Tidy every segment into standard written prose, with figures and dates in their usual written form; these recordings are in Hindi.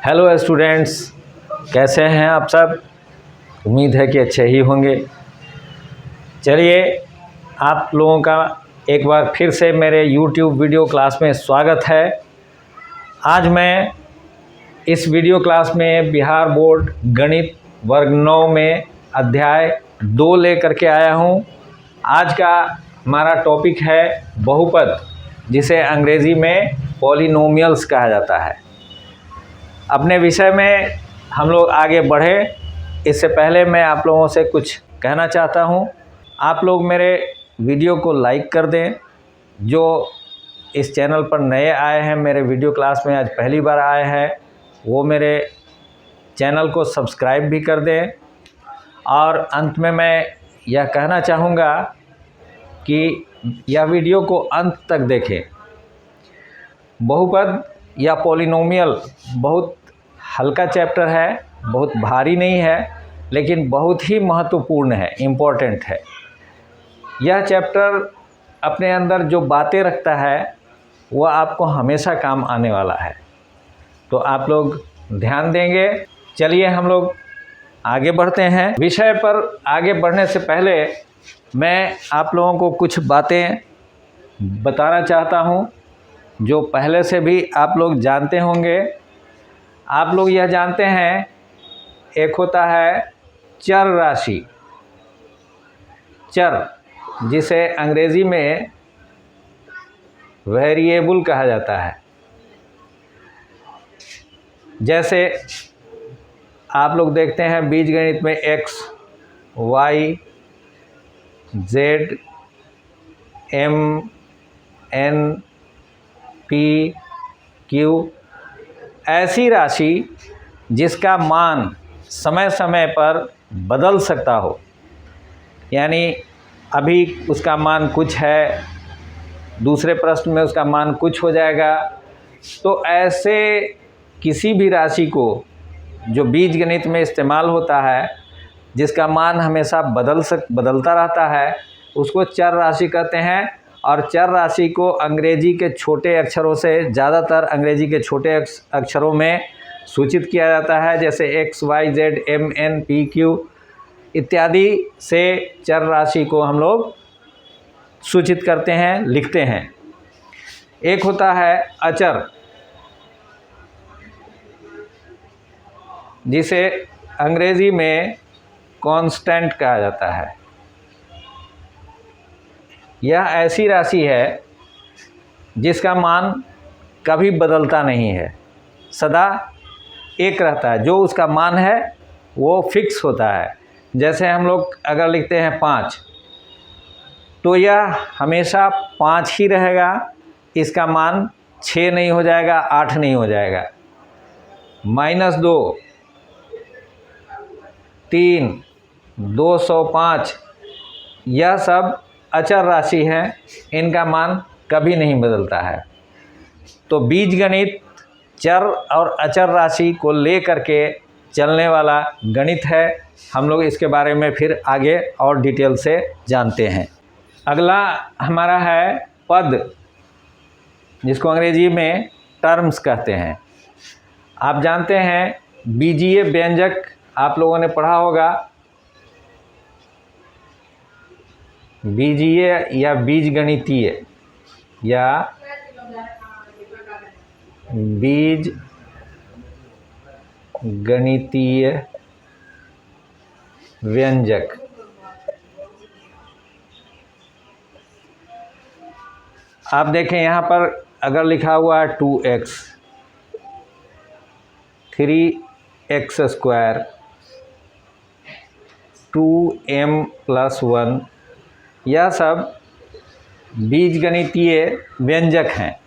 हेलो स्टूडेंट्स, कैसे हैं आप सब। उम्मीद है कि अच्छे ही होंगे। चलिए, आप लोगों का एक बार फिर से मेरे YouTube वीडियो क्लास में स्वागत है। आज मैं इस वीडियो क्लास में बिहार बोर्ड गणित वर्ग 9 में अध्याय 2 लेकर के आया हूं। आज का हमारा टॉपिक है बहुपद, जिसे अंग्रेज़ी में पॉलिनोमियल्स कहा जाता है। अपने विषय में हम लोग आगे बढ़े, इससे पहले मैं आप लोगों से कुछ कहना चाहता हूं। आप लोग मेरे वीडियो को लाइक कर दें। जो इस चैनल पर नए आए हैं, मेरे वीडियो क्लास में आज पहली बार आए हैं, वो मेरे चैनल को सब्सक्राइब भी कर दें। और अंत में मैं यह कहना चाहूँगा कि यह वीडियो को अंत तक देखें। बहुपद या पॉलिनोमियल बहुत हल्का चैप्टर है, बहुत भारी नहीं है, लेकिन बहुत ही महत्वपूर्ण है, इम्पोर्टेंट है। यह चैप्टर अपने अंदर जो बातें रखता है वह आपको हमेशा काम आने वाला है, तो आप लोग ध्यान देंगे। चलिए हम लोग आगे बढ़ते हैं। विषय पर आगे बढ़ने से पहले मैं आप लोगों को कुछ बातें बताना चाहता हूँ जो पहले से भी आप लोग जानते होंगे। आप लोग यह जानते हैं, एक होता है चर राशि, चर, जिसे अंग्रेज़ी में वेरिएबल कहा जाता है। जैसे आप लोग देखते हैं बीजगणित में x, y, z, m, n, p, q, ऐसी राशि जिसका मान समय समय पर बदल सकता हो। यानी अभी उसका मान कुछ है, दूसरे प्रश्न में उसका मान कुछ हो जाएगा। तो ऐसे किसी भी राशि को जो बीजगणित में इस्तेमाल होता है, जिसका मान हमेशा बदलता रहता है, उसको चर राशि कहते हैं। और चर राशि को अंग्रेजी के छोटे अक्षरों से, ज़्यादातर अंग्रेजी के छोटे अक्षरों में सूचित किया जाता है, जैसे x, y, z, m, n, p, q इत्यादि से चर राशि को हम लोग सूचित करते हैं, लिखते हैं। एक होता है अचर, जिसे अंग्रेजी में कांस्टेंट कहा जाता है। यह ऐसी राशि है जिसका मान कभी बदलता नहीं है, सदा एक रहता है। जो उसका मान है वो फिक्स होता है। जैसे हम लोग अगर लिखते हैं 5, तो यह हमेशा 5 ही रहेगा। इसका मान 6 नहीं हो जाएगा, 8 नहीं हो जाएगा। -2, 3, 205, यह सब अचर राशि हैं, इनका मान कभी नहीं बदलता है। तो बीजगणित चर और अचर राशि को लेकर के चलने वाला गणित है। हम लोग इसके बारे में फिर आगे और डिटेल से जानते हैं। अगला हमारा है पद, जिसको अंग्रेजी में टर्म्स कहते हैं। आप जानते हैं बीजीय व्यंजक आप लोगों ने पढ़ा होगा। बीजीय या बीजगणितीय या बीजगणितीय व्यंजक। आप देखें यहाँ पर अगर लिखा हुआ है 2x, 3x², 2m+1, यह सब बीजगणितीय व्यंजक हैं।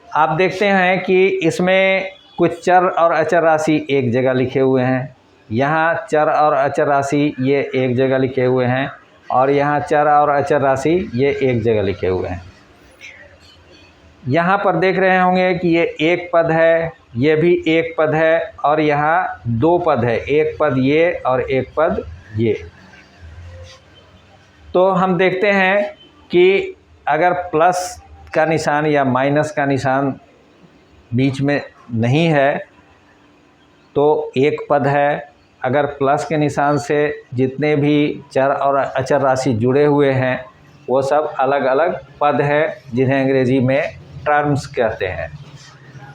आप देखते हैं कि इसमें कुछ चर और अचर राशि एक जगह लिखे हुए हैं। यहाँ चर और अचर राशि ये एक जगह लिखे हुए हैं, और यहाँ चर और अचर राशि ये एक जगह लिखे हुए हैं। यहाँ पर देख रहे होंगे कि ये एक पद है, ये भी एक पद है, और यहाँ 2 पद है, एक पद ये और एक पद ये। तो हम देखते हैं कि अगर प्लस का निशान या माइनस का निशान बीच में नहीं है तो एक पद है। अगर प्लस के निशान से जितने भी चर और अचर राशि जुड़े हुए हैं वो सब अलग अलग पद है जिन्हें अंग्रेजी में टर्म्स कहते हैं।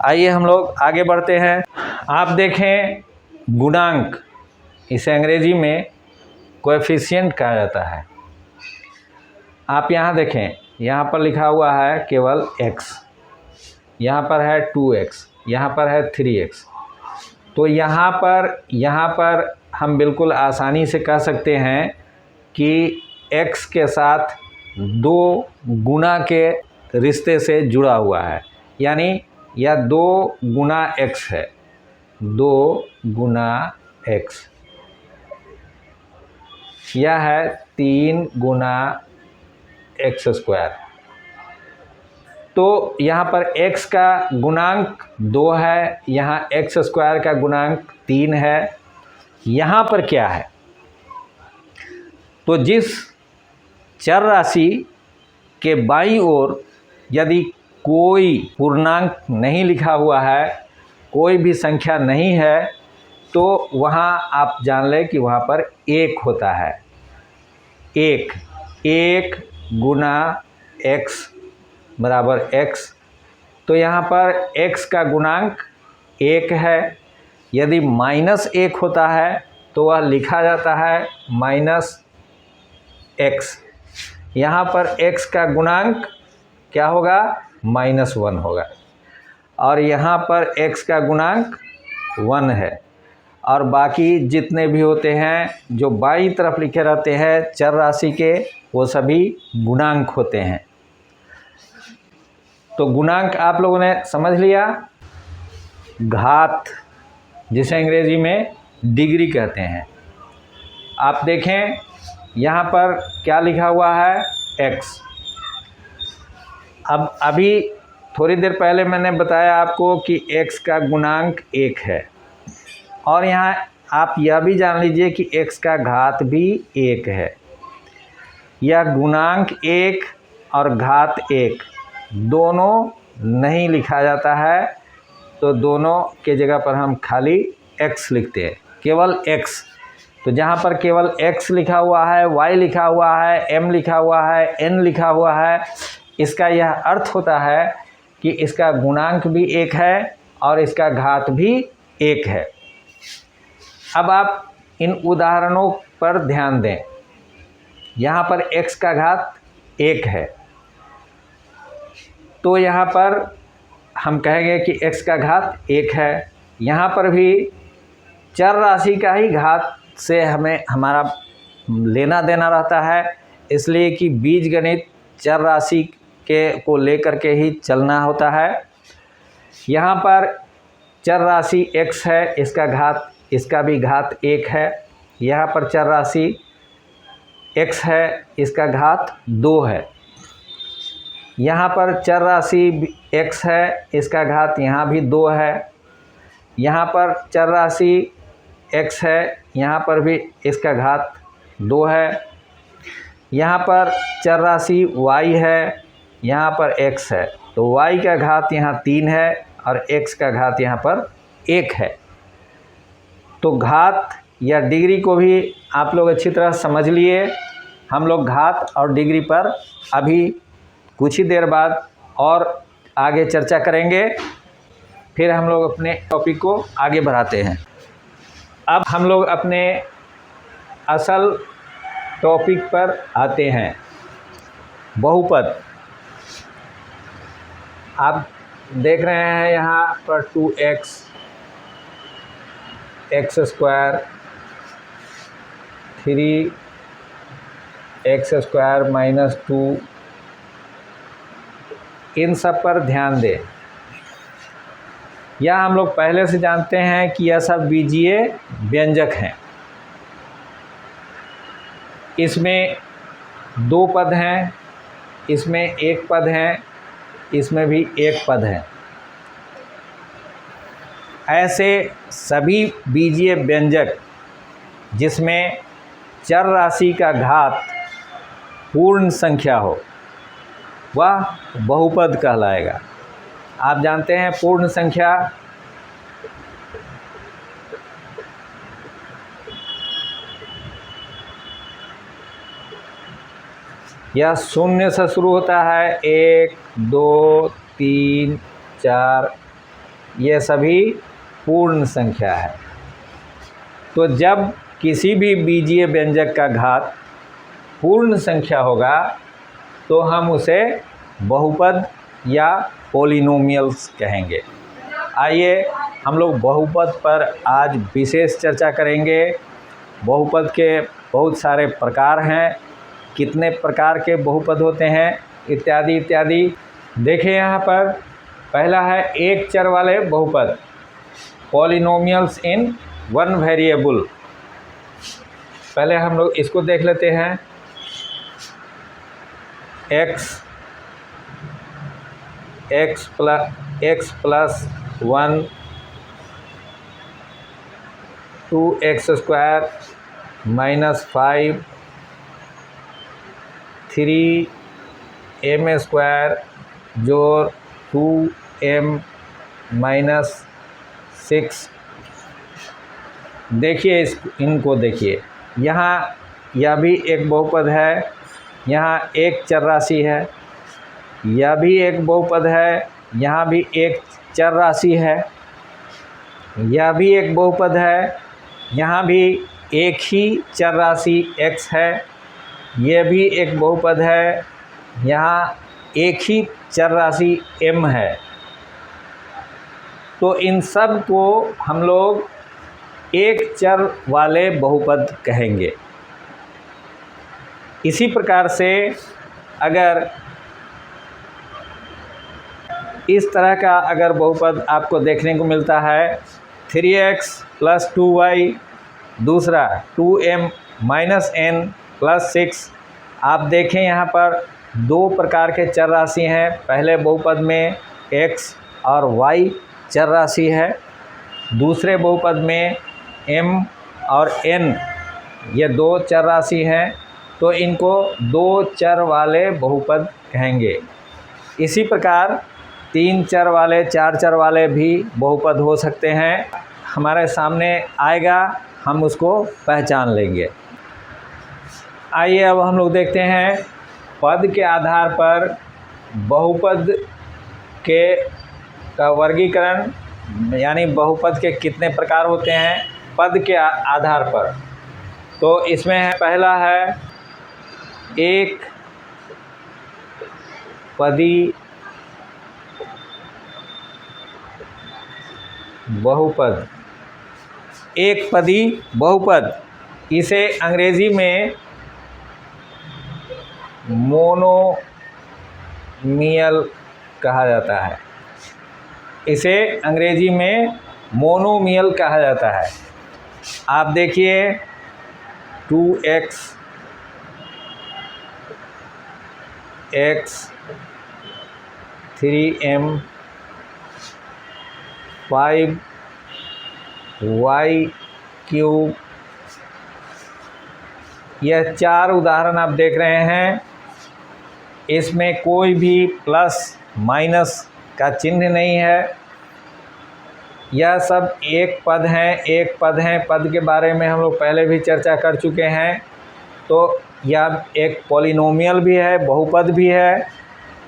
आइए हम लोग आगे बढ़ते हैं। आप देखें गुणांक, इसे अंग्रेजी में कोएफिशिएंट कहा जाता है। आप यहाँ देखें, यहाँ पर लिखा हुआ है केवल x, यहाँ पर है 2x, यहाँ पर है 3x। तो यहाँ पर हम बिल्कुल आसानी से कह सकते हैं कि x के साथ 2 गुना के रिश्ते से जुड़ा हुआ है, यानी यह 2 गुना x है, 2 गुना x। यह है 3 गुना x स्क्वायर। तो यहाँ पर x का गुणांक 2 है, यहाँ x स्क्वायर का गुणांक 3 है। यहाँ पर क्या है, तो जिस चर राशि के बाईं ओर यदि कोई पूर्णांक नहीं लिखा हुआ है, कोई भी संख्या नहीं है, तो वहाँ आप जान लें कि वहाँ पर 1 होता है। 1 गुना x बराबर x। तो यहाँ पर x का गुणांक 1 है। यदि -1 होता है तो वह लिखा जाता है -x। यहाँ पर x का गुणांक क्या होगा, -1 होगा। और यहाँ पर x का गुणांक 1 है। और बाकी जितने भी होते हैं जो बाईं तरफ लिखे रहते हैं चर राशि के, वो सभी गुणांक होते हैं। तो गुणांक आप लोगों ने समझ लिया। घात, जिसे अंग्रेजी में डिग्री कहते हैं। आप देखें यहाँ पर क्या लिखा हुआ है, x। अब अभी थोड़ी देर पहले मैंने बताया आपको कि x का गुणांक 1 है, और यहाँ आप यह भी जान लीजिए कि x का घात भी 1 है। यह गुणांक 1 और घात 1 दोनों नहीं लिखा जाता है, तो दोनों के जगह पर हम खाली x लिखते हैं, केवल x। तो जहाँ पर केवल x लिखा हुआ है, y लिखा हुआ है, m लिखा हुआ है, n लिखा हुआ है, इसका यह अर्थ होता है कि इसका गुणांक भी 1 है और इसका घात भी 1 है। अब आप इन उदाहरणों पर ध्यान दें। यहाँ पर x का घात 1 है, तो यहाँ पर हम कहेंगे कि x का घात 1 है। यहाँ पर भी चर राशि का ही घात से हमें हमारा लेना देना रहता है, इसलिए कि बीजगणित चर राशि को लेकर के ही चलना होता है। यहाँ पर चर राशि x है, इसका भी घात 1 है। यहाँ पर चर राशि x है, इसका घात 2 है। यहाँ पर चर राशि x है, इसका घात यहाँ भी 2 है। यहाँ पर चर राशि x है, यहाँ पर भी इसका घात 2 है। यहाँ पर चर राशि y है, यहाँ पर x है, तो y का घात यहाँ 3 है और x का घात यहाँ पर 1 है। तो घात या डिग्री को भी आप लोग अच्छी तरह समझ लिए। हम लोग घात और डिग्री पर अभी कुछ ही देर बाद और आगे चर्चा करेंगे, फिर हम लोग अपने टॉपिक को आगे बढ़ाते हैं। अब हम लोग अपने असल टॉपिक पर आते हैं, बहुपद। आप देख रहे हैं यहाँ पर 2x, x square, 3x square minus 2, इन सब पर ध्यान दें। यह हम लोग पहले से जानते हैं कि यह सब बीजीय व्यंजक हैं। इसमें 2 पद हैं, इसमें 1 पद है, इसमें भी 1 पद है। ऐसे सभी बीजीय व्यंजक जिसमें चर राशि का घात पूर्ण संख्या हो, वह बहुपद कहलाएगा। आप जानते हैं पूर्ण संख्या यह शून्य से शुरू होता है, 1 2 3 4, ये सभी पूर्ण संख्या है। तो जब किसी भी बीजीय व्यंजक का घात पूर्ण संख्या होगा तो हम उसे बहुपद या पॉलिनोमियल्स कहेंगे। आइए हम लोग बहुपद पर आज विशेष चर्चा करेंगे। बहुपद के बहुत सारे प्रकार हैं, कितने प्रकार के बहुपद होते हैं इत्यादि इत्यादि। देखिए यहाँ पर पहला है एक चर वाले बहुपद, पॉलिनोमियल्स इन वन वेरिएबल। पहले हम लोग इसको देख लेते हैं। x plus 1 2x² minus 5 3m² जोड़ 2m माइनस 6। देखिए इनको देखिए, यहाँ यह भी एक बहुपद है, यहाँ एक चर राशि है, यह भी एक बहुपद है, यहाँ भी एक चर राशि है, यह भी एक बहुपद है, यहाँ भी एक ही चर राशि x है, यह भी एक बहुपद है, यहाँ एक ही चर राशि m है। तो इन सब को हम लोग एक चर वाले बहुपद कहेंगे। इसी प्रकार से अगर इस तरह का अगर बहुपद आपको देखने को मिलता है 3x प्लस 2y, दूसरा 2m माइनस n प्लस 6। आप देखें यहाँ पर दो प्रकार के चर राशि हैं। पहले बहुपद में x और y चर राशि है, दूसरे बहुपद में m और n ये दो चर राशि हैं। तो इनको दो चर वाले बहुपद कहेंगे। इसी प्रकार तीन चर वाले, चार चर वाले भी बहुपद हो सकते हैं। हमारे सामने आएगा, हम उसको पहचान लेंगे। आइए अब हम लोग देखते हैं पद के आधार पर बहुपद का वर्गीकरण, यानी बहुपद के कितने प्रकार होते हैं पद के आधार पर। तो इसमें है, पहला है एक पदी बहुपद। एक पदी बहुपद, इसे अंग्रेजी में मोनोमियल कहा जाता है। इसे अंग्रेजी में मोनोमियल कहा जाता है। आप देखिए 2x 3m 5y³ यह चार उदाहरण आप देख रहे हैं। इसमें कोई भी प्लस माइनस का चिन्ह नहीं है। यह सब एक पद हैं, एक पद हैं। पद के बारे में हम लोग पहले भी चर्चा कर चुके हैं। तो यह एक पॉलिनोमियल भी है, बहुपद भी है,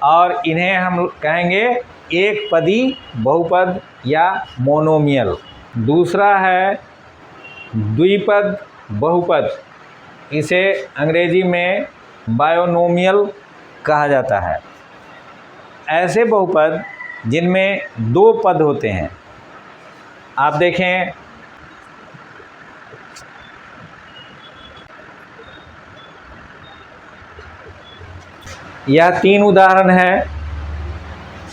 और इन्हें हम कहेंगे एक पदी बहुपद या मोनोमियल। दूसरा है द्विपद बहुपद, इसे अंग्रेजी में बायोनोमियल कहा जाता है। ऐसे बहुपद जिनमें दो पद होते हैं। आप देखें यह तीन उदाहरण है,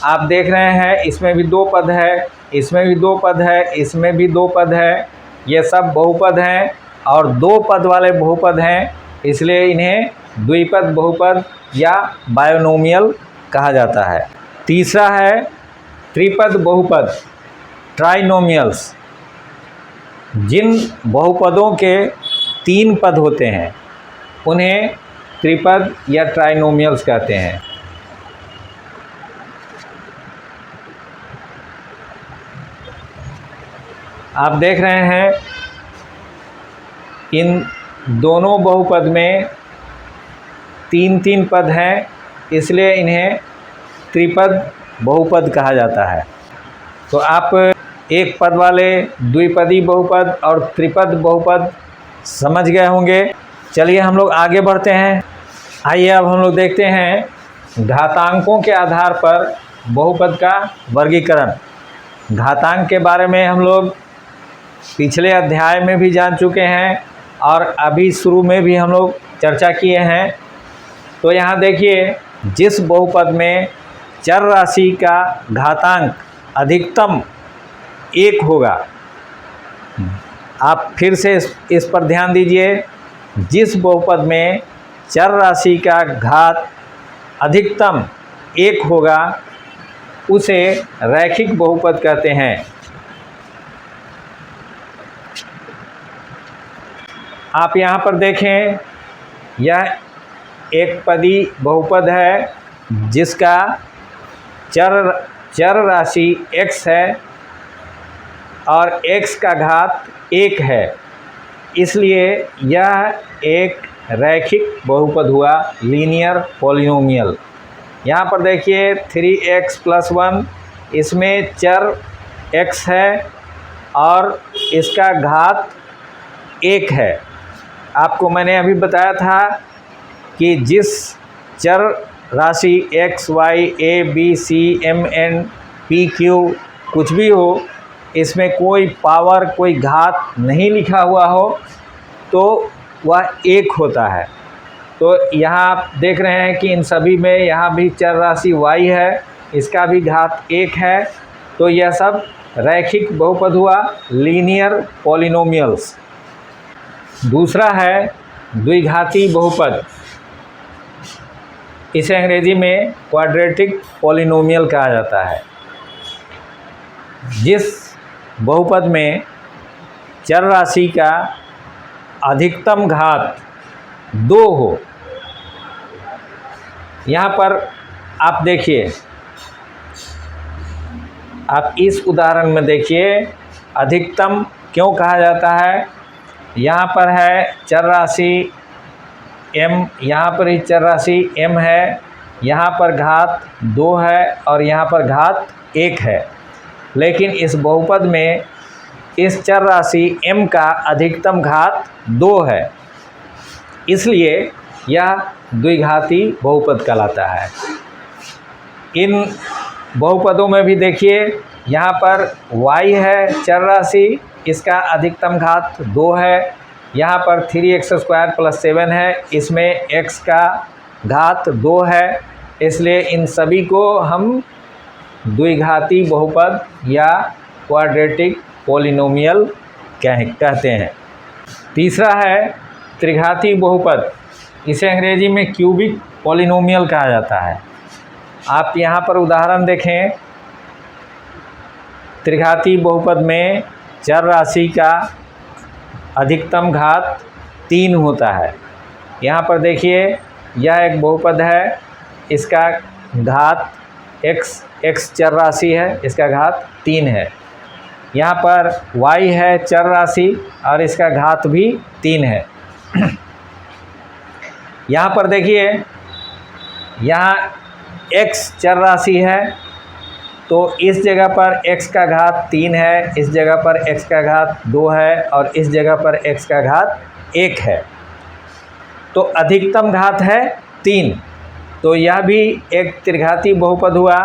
आप देख रहे हैं। इसमें भी दो पद है, इसमें भी दो पद है, इसमें भी दो पद है। ये सब बहुपद हैं और दो पद वाले बहुपद हैं, इसलिए इन्हें द्विपद बहुपद या बायोनोमियल कहा जाता है। तीसरा है त्रिपद बहुपद, ट्राइनोमियल्स। जिन बहुपदों के तीन पद होते हैं उन्हें त्रिपद या ट्राइनोमियल्स कहते हैं। आप देख रहे हैं इन दोनों बहुपद में 3-3 पद हैं, इसलिए इन्हें त्रिपद बहुपद कहा जाता है। तो आप एक पद वाले द्विपदी बहुपद और त्रिपद बहुपद समझ गए होंगे। चलिए हम लोग आगे बढ़ते हैं। आइए अब हम लोग देखते हैं घातांकों के आधार पर बहुपद का वर्गीकरण। घातांक के बारे में हम लोग पिछले अध्याय में भी जान चुके हैं और अभी शुरू में भी हम लोग चर्चा किए हैं। तो यहाँ देखिए, जिस बहुपद में चर राशि का घातांक अधिकतम 1 होगा, आप फिर से इस पर ध्यान दीजिए, जिस बहुपद में चर राशि का घात अधिकतम 1 होगा उसे रैखिक बहुपद कहते हैं। आप यहाँ पर देखें, यह एक पदी बहुपद है जिसका चर राशि x है और x का घात 1 है, इसलिए यह एक रैखिक बहुपद हुआ, लीनियर पॉलिनोमियल। यहाँ पर देखिए 3x + 1, इसमें चर x है और इसका घात 1 है। आपको मैंने अभी बताया था कि जिस चर राशि x, y, a, b, c, m, n, p, q कुछ भी हो, इसमें कोई पावर, कोई घात नहीं लिखा हुआ हो तो वह 1 होता है। तो यहाँ आप देख रहे हैं कि इन सभी में यहाँ भी चर राशि y है, इसका भी घात 1 है। तो यह सब रैखिक बहुपद हुआ, लीनियर पॉलिनोमियल्स। दूसरा है द्विघाती बहुपद, इसे अंग्रेजी में क्वाड्रेटिक पॉलिनोमियल कहा जाता है। जिस बहुपद में चर राशि का अधिकतम घात 2 हो। यहाँ पर आप देखिए, आप इस उदाहरण में देखिए, अधिकतम क्यों कहा जाता है। यहाँ पर है चर राशि m, यहाँ पर ही चर राशि m है, यहाँ पर घात 2 है और यहाँ पर घात 1 है। लेकिन इस बहुपद में इस चर राशि m का अधिकतम घात 2 है, इसलिए यह द्विघाती बहुपद कहलाता है। इन बहुपदों में भी देखिए, यहाँ पर y है चर राशि, इसका अधिकतम घात 2 है। यहाँ पर 3x² + 7 है, इसमें x का घात 2 है, इसलिए इन सभी को हम द्विघाती बहुपद या क्वाड्रेटिक पॉलिनोमियल कहते हैं। तीसरा है त्रिघाती बहुपद, इसे अंग्रेजी में क्यूबिक पॉलिनोमियल कहा जाता है। आप यहाँ पर उदाहरण देखें, त्रिघाती बहुपद में चर राशि का अधिकतम घात 3 होता है। यहाँ पर देखिए, यह एक बहुपद है, इसका घात x चर राशि है, इसका घात 3 है। यहाँ पर y है चर राशि और इसका घात भी 3 है। यहाँ पर देखिए, यहाँ x चर राशि है, तो इस जगह पर x का घात 3 है, इस जगह पर x का घात 2 है और इस जगह पर x का घात 1 है। तो अधिकतम घात है 3, तो यह भी एक त्रिघाती बहुपद हुआ,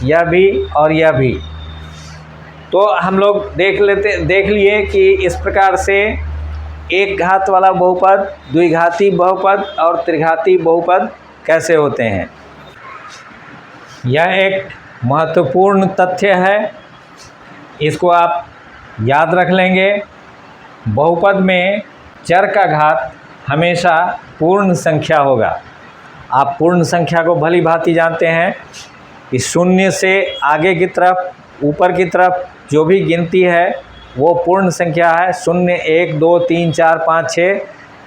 यह भी और यह भी। तो हम लोग देख लिए कि इस प्रकार से एक घात वाला बहुपद, द्विघाती बहुपद और त्रिघाती बहुपद कैसे होते हैं। यह एक महत्वपूर्ण तथ्य है, इसको आप याद रख लेंगे। बहुपद में चर का घात हमेशा पूर्ण संख्या होगा। आप पूर्ण संख्या को भली भांति जानते हैं कि शून्य से आगे की तरफ, ऊपर की तरफ जो भी गिनती है वो पूर्ण संख्या है। 0, 1, 2, 3, 4, 5, 6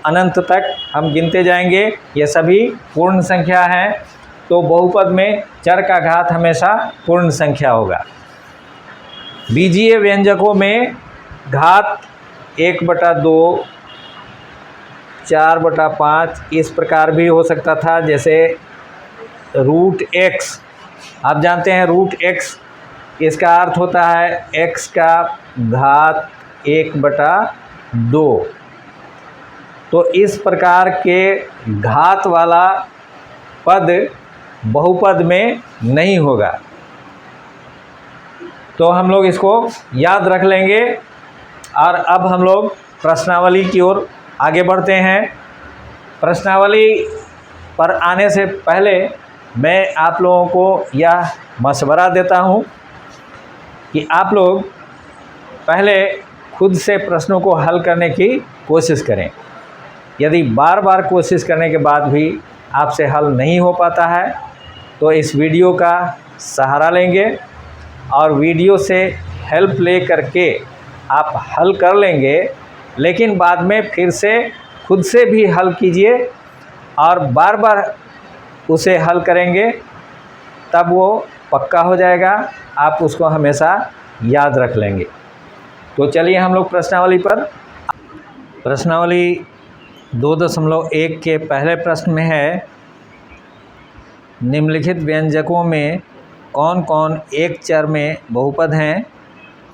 अनंत तक हम गिनते जाएंगे, ये सभी पूर्ण संख्या हैं। तो बहुपद में चर का घात हमेशा पूर्ण संख्या होगा। बीजीय व्यंजकों में घात 1/2, 4/5 इस प्रकार भी हो सकता था। जैसे रूट एक्स, आप जानते हैं रूट एक्स इसका अर्थ होता है x का घात 1/2। तो इस प्रकार के घात वाला पद बहुपद में नहीं होगा। तो हम लोग इसको याद रख लेंगे। और अब हम लोग प्रश्नावली की ओर आगे बढ़ते हैं। प्रश्नावली पर आने से पहले मैं आप लोगों को यह मशवरा देता हूं कि आप लोग पहले खुद से प्रश्नों को हल करने की कोशिश करें। यदि बार बार कोशिश करने के बाद भी आपसे हल नहीं हो पाता है तो इस वीडियो का सहारा लेंगे और वीडियो से हेल्प ले करके आप हल कर लेंगे। लेकिन बाद में फिर से खुद से भी हल कीजिए और बार बार उसे हल करेंगे, तब वो पक्का हो जाएगा, आप उसको हमेशा याद रख लेंगे। तो चलिए हम लोग प्रश्नावली पर। प्रश्नावली 2.1 के पहले प्रश्न में है, निम्नलिखित व्यंजकों में कौन कौन एक चर में बहुपद हैं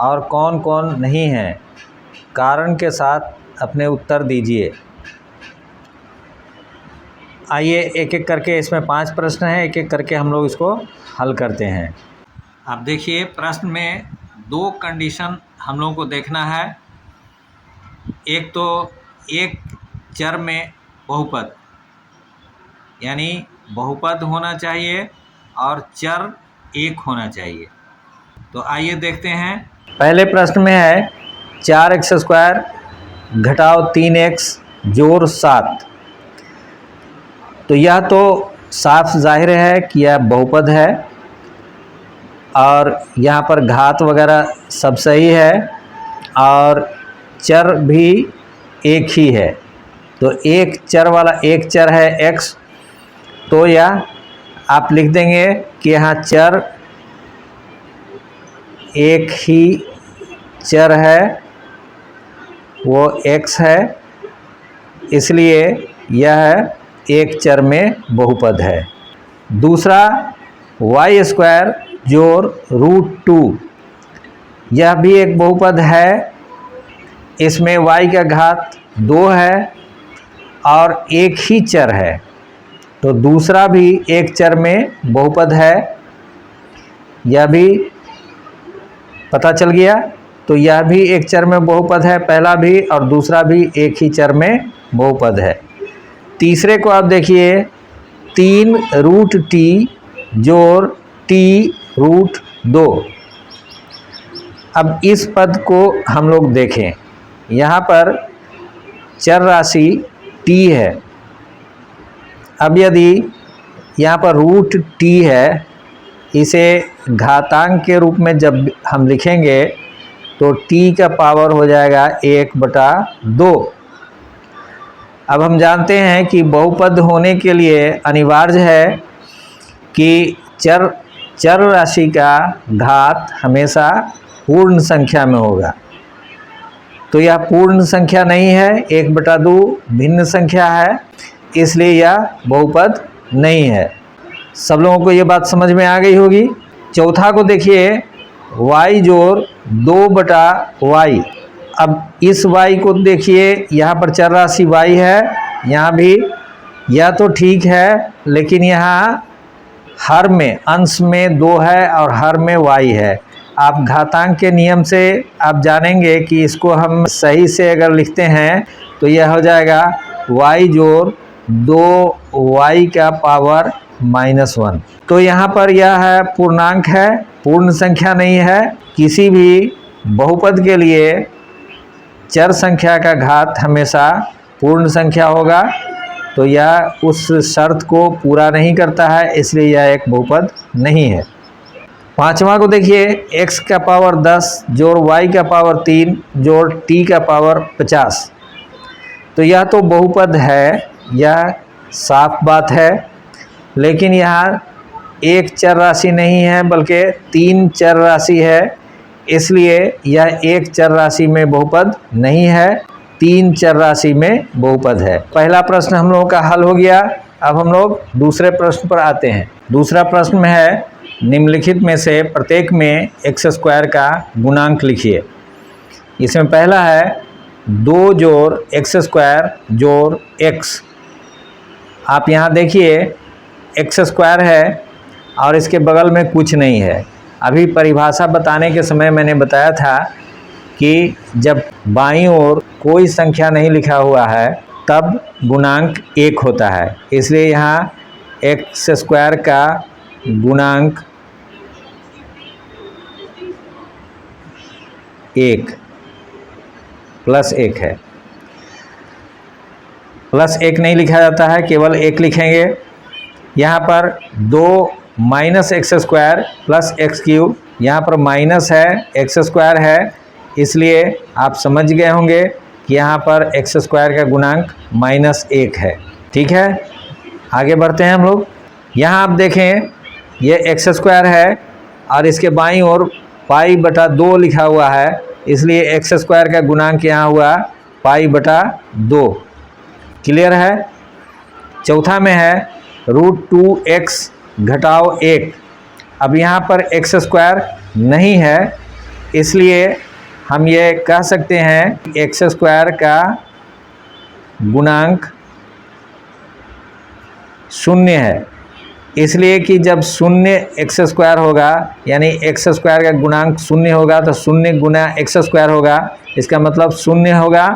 और कौन कौन नहीं हैं, कारण के साथ अपने उत्तर दीजिए। आइए एक एक करके, इसमें 5 प्रश्न हैं, एक एक करके हम लोग इसको हल करते हैं। अब देखिए प्रश्न में 2 कंडीशन हम लोगों को देखना है। एक तो एक चर में बहुपद, यानी बहुपद होना चाहिए और चर एक होना चाहिए। तो आइए देखते हैं। पहले प्रश्न में है 4x² घटाओ 3x जोड़ 7। तो यह तो साफ जाहिर है कि यह बहुपद है और यहाँ पर घात वगैरह सब सही है और चर भी एक ही है। तो एक चर वाला एक चर है x, तो यह आप लिख देंगे कि यहाँ चर एक ही चर है, वो x है, इसलिए यह एक चर में बहुपद है। दूसरा y² जोड़ √2, यह भी एक बहुपद है। इसमें y का घात 2 है और एक ही चर है, तो दूसरा भी एक चर में बहुपद है, यह भी पता चल गया। तो यह भी एक चर में बहुपद है, पहला भी और दूसरा भी एक ही चर में बहुपद है। तीसरे को आप देखिए, 3√t जोड़ t√2। अब इस पद को हम लोग देखें, यहाँ पर चर राशि t है। अब यदि यहाँ पर √t है, इसे घातांक के रूप में जब हम लिखेंगे तो t का पावर हो जाएगा 1/2। अब हम जानते हैं कि बहुपद होने के लिए अनिवार्य है कि चर राशि का घात हमेशा पूर्ण संख्या में होगा। तो यह पूर्ण संख्या नहीं है, 1/2 भिन्न संख्या है, इसलिए यह बहुपद नहीं है। सब लोगों को ये बात समझ में आ गई होगी। चौथा को देखिए, y जोड़ 2/y। अब इस y को देखिए, यहाँ पर चर राशि y है, यहाँ भी यह तो ठीक है, लेकिन यहाँ हर में अंश में 2 है और हर में y है। आप घातांक के नियम से आप जानेंगे कि इसको हम सही से अगर लिखते हैं तो यह हो जाएगा y जोड़ 2y का पावर -1। तो यहाँ पर यह है पूर्णांक है, पूर्ण संख्या नहीं है। किसी भी बहुपद के लिए चर संख्या का घात हमेशा पूर्ण संख्या होगा, तो यह उस शर्त को पूरा नहीं करता है, इसलिए यह एक बहुपद नहीं है। पांचवा को देखिए, x का पावर 10 जोड़ y का पावर 3 जोड़ t का पावर 50। तो यह तो बहुपद है, यह साफ बात है, लेकिन यहाँ एक चर राशि नहीं है बल्कि 3 चर राशि है, इसलिए यह एक चर राशि में बहुपद नहीं है, 3 चर राशि में बहुपद है। पहला प्रश्न हम लोगों का हल हो गया। अब हम लोग दूसरे प्रश्न पर आते हैं। दूसरा प्रश्न में है, निम्नलिखित में से प्रत्येक में एक्स स्क्वायर का गुणांक लिखिए। इसमें पहला है 2 जोड़ एक्स स्क्वायर जोड़ एक्स। आप यहाँ देखिए एक्स स्क्वायर है और इसके बगल में कुछ नहीं है। अभी परिभाषा बताने के समय मैंने बताया था कि जब बाईं ओर कोई संख्या नहीं लिखा हुआ है तब गुणांक 1 होता है, इसलिए यहाँ एक्स स्क्वायर का गुणांक 1 प्लस 1 है। प्लस 1 नहीं लिखा जाता है, केवल 1 लिखेंगे। यहाँ पर 2 minus x square plus x cube, यहाँ पर माइनस है, एक्स स्क्वायर है, इसलिए आप समझ गए होंगे कि यहाँ पर एक्स स्क्वायर का गुणांक -1 है। ठीक है, आगे बढ़ते हैं हम लोग। यहाँ आप देखें ये एक्स स्क्वायर है और इसके बाईं ओर π/2 लिखा हुआ है, इसलिए एक्स स्क्वायर का गुणांक यहाँ हुआ π/2। क्लियर है। चौथा में है √2x घटाओ 1। अब यहाँ पर एक्स स्क्वायर नहीं है, इसलिए हम ये कह सकते हैं एक्स स्क्वायर का गुणांक 0 है, इसलिए कि जब 0 एक्स स्क्वायर होगा यानी एक्स स्क्वायर का गुणांक 0 होगा तो 0 गुना एक्स स्क्वायर होगा, इसका मतलब 0 होगा।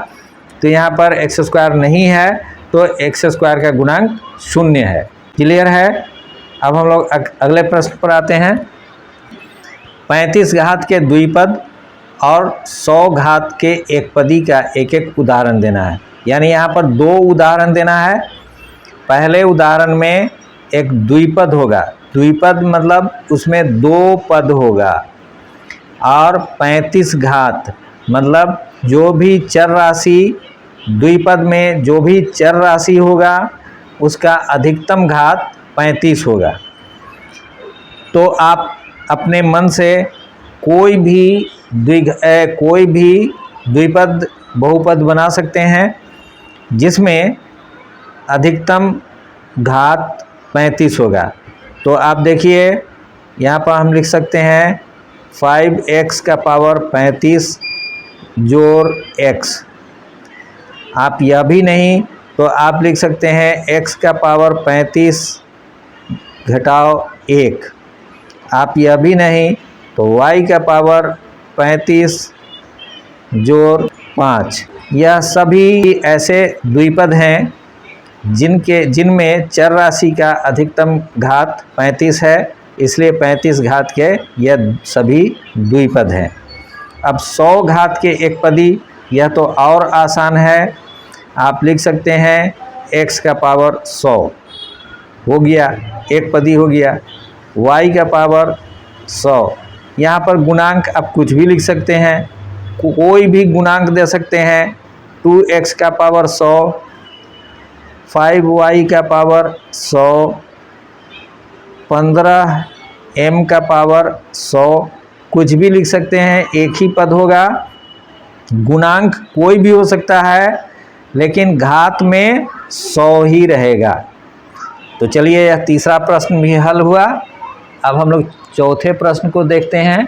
तो यहाँ पर एक्स स्क्वायर नहीं है तो एक्स स्क्वायर का गुणांक 0 है। क्लियर है। अब हम लोग अगले प्रश्न पर आते हैं। 35 घात के द्विपद और 100 घात के एकपदी का एक एक उदाहरण देना है, यानी यहाँ पर 2 उदाहरण देना है। पहले उदाहरण में एक द्विपद होगा, द्विपद मतलब उसमें 2 पद होगा, और 35 घात मतलब जो भी चर राशि द्विपद में जो भी चर राशि होगा उसका अधिकतम घात 35 होगा। तो आप अपने मन से कोई भी द्विपद बहुपद बना सकते हैं जिसमें अधिकतम घात 35 होगा। तो आप देखिए यहाँ पर हम लिख सकते हैं 5x का पावर 35 जोड़ x। आप यह भी नहीं तो आप लिख सकते हैं x का पावर 35 घटाओ 1। आप यह भी नहीं तो y का पावर 35 जोड़ 5। यह सभी ऐसे द्विपद हैं जिनमें चर राशि का अधिकतम घात 35 है, इसलिए 35 घात के यह सभी द्विपद हैं। अब 100 घात के एकपदी, यह तो और आसान है। आप लिख सकते हैं x का पावर 100 हो गया, एकपदी हो गया, y का पावर 100। यहाँ पर गुणांक आप कुछ भी लिख सकते हैं, कोई भी गुणांक दे सकते हैं। 2x का पावर 100, 5y का पावर 100, 15m का पावर 100, कुछ भी लिख सकते हैं, एक ही पद होगा। गुणांक कोई भी हो सकता है लेकिन घात में 100 ही रहेगा। तो चलिए यह तीसरा प्रश्न भी हल हुआ। अब हम लोग चौथे प्रश्न को देखते हैं।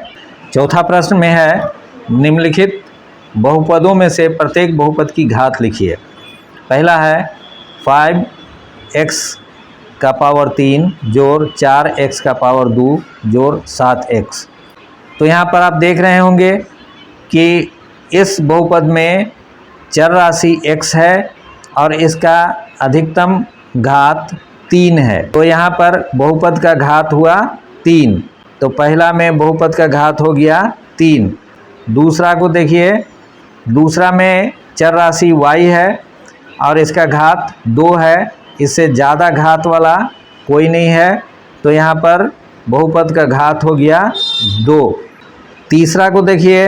चौथा प्रश्न में है निम्नलिखित बहुपदों में से प्रत्येक बहुपद की घात लिखिए। पहला है 5x का पावर 3 जोड़ 4x का पावर 2 जोड़ 7x। तो यहाँ पर आप देख रहे होंगे कि इस बहुपद में चर राशि x है और इसका अधिकतम घात 3 है। तो यहाँ पर बहुपद का घात हुआ 3। तो पहला में बहुपद का घात हो गया 3। दूसरा को देखिए, दूसरा में चर राशि y है और इसका घात 2 है, इससे ज़्यादा घात वाला कोई नहीं है, तो यहाँ पर बहुपद का घात हो गया 2। तीसरा को देखिए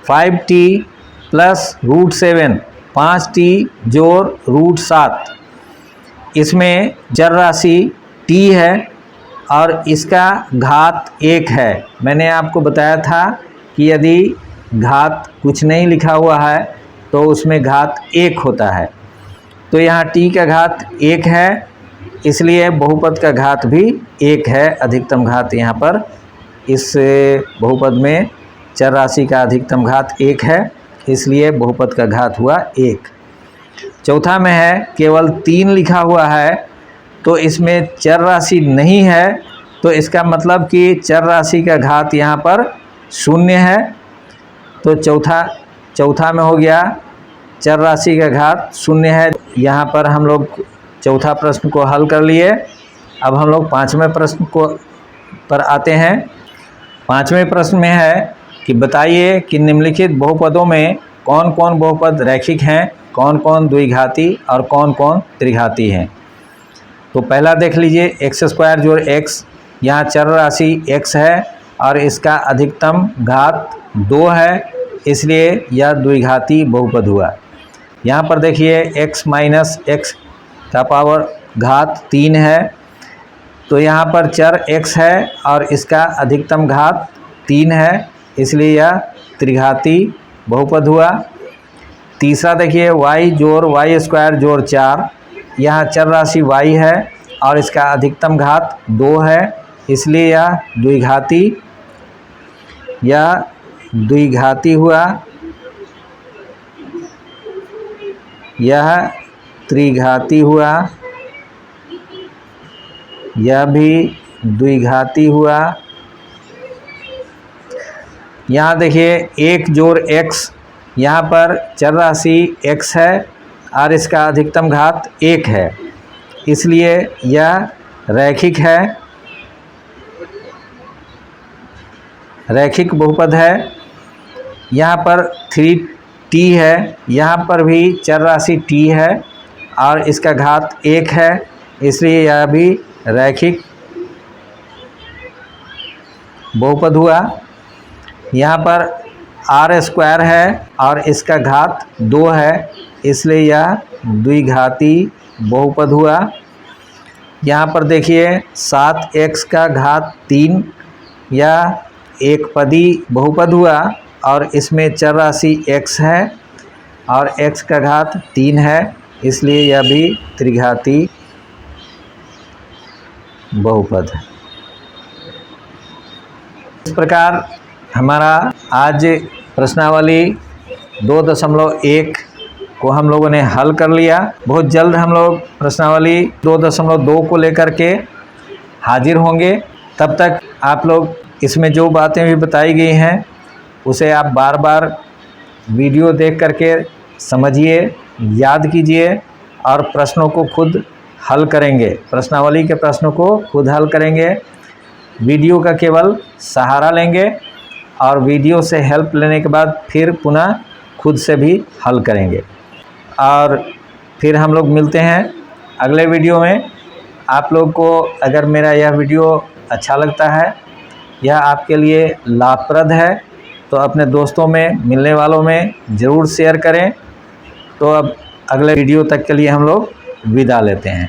5t प्लस √7, 5t जोड़ √7। इसमें चर राशि t है और इसका घात 1 है। मैंने आपको बताया था कि यदि घात कुछ नहीं लिखा हुआ है तो उसमें घात 1 होता है। तो यहाँ t का घात 1 है, इसलिए बहुपद का घात भी 1 है। अधिकतम घात यहाँ पर इस बहुपद में चर राशि का अधिकतम घात 1 है, इसलिए बहुपद का घात हुआ 1। चौथा में है केवल 3 लिखा हुआ है, तो इसमें चर राशि नहीं है, तो इसका मतलब कि चर राशि का घात यहाँ पर 0 है। तो चौथा में हो गया चर राशि का घात 0 है। यहाँ पर हम लोग चौथा प्रश्न को हल कर लिए। अब हम लोग 5वें प्रश्न पर आते हैं। 5वें प्रश्न में है कि बताइए कि निम्नलिखित बहुपदों में कौन कौन बहुपद रैखिक हैं, कौन कौन द्विघाती और कौन कौन त्रिघाती हैं। तो पहला देख लीजिए, x² जोड़ x, यहाँ चर राशि x है और इसका अधिकतम घात 2 है, इसलिए यह द्विघाती बहुपद हुआ। यहाँ पर देखिए x माइनस x का पावर घात 3 है, तो यहाँ पर चर x है और इसका अधिकतम घात 3 है, इसलिए यह त्रिघाती बहुपद हुआ। तीसरा देखिए y जोड़ y² जोड़ 4, यहाँ चर राशि y है और इसका अधिकतम घात 2 है, इसलिए यह द्विघाती हुआ। यह त्रिघाती हुआ, यह भी द्विघाती हुआ। यहाँ देखिए 1 जोड़ x, यहाँ पर चर राशि x है और इसका अधिकतम घात 1 है, इसलिए यह रैखिक है, रैखिक बहुपद है। यहाँ पर 3t है, यहाँ पर भी चर राशि t है और इसका घात 1 है, इसलिए यह भी रैखिक बहुपद हुआ। यहाँ पर r² है और इसका घात 2 है, इसलिए यह द्विघाती बहुपद हुआ। यहाँ पर देखिए 7x का घात 3, यह एक पदी बहुपद हुआ और इसमें चर राशि x है और x का घात 3 है, इसलिए यह भी त्रिघाती बहुपद है। इस प्रकार हमारा आज प्रश्नावली 2.1 को हम लोगों ने हल कर लिया। बहुत जल्द हम लोग प्रश्नावली 2.2 को लेकर के हाजिर होंगे। तब तक आप लोग इसमें जो बातें भी बताई गई हैं उसे आप बार बार वीडियो देख करके समझिए, याद कीजिए और प्रश्नों को खुद हल करेंगे। प्रश्नावली के प्रश्नों को खुद हल करेंगे, वीडियो का केवल सहारा लेंगे और वीडियो से हेल्प लेने के बाद फिर पुनः खुद से भी हल करेंगे। और फिर हम लोग मिलते हैं अगले वीडियो में। आप लोग को अगर मेरा यह वीडियो अच्छा लगता है, यह आपके लिए लाभप्रद है, तो अपने दोस्तों में, मिलने वालों में ज़रूर शेयर करें। तो अब अगले वीडियो तक के लिए हम लोग विदा लेते हैं।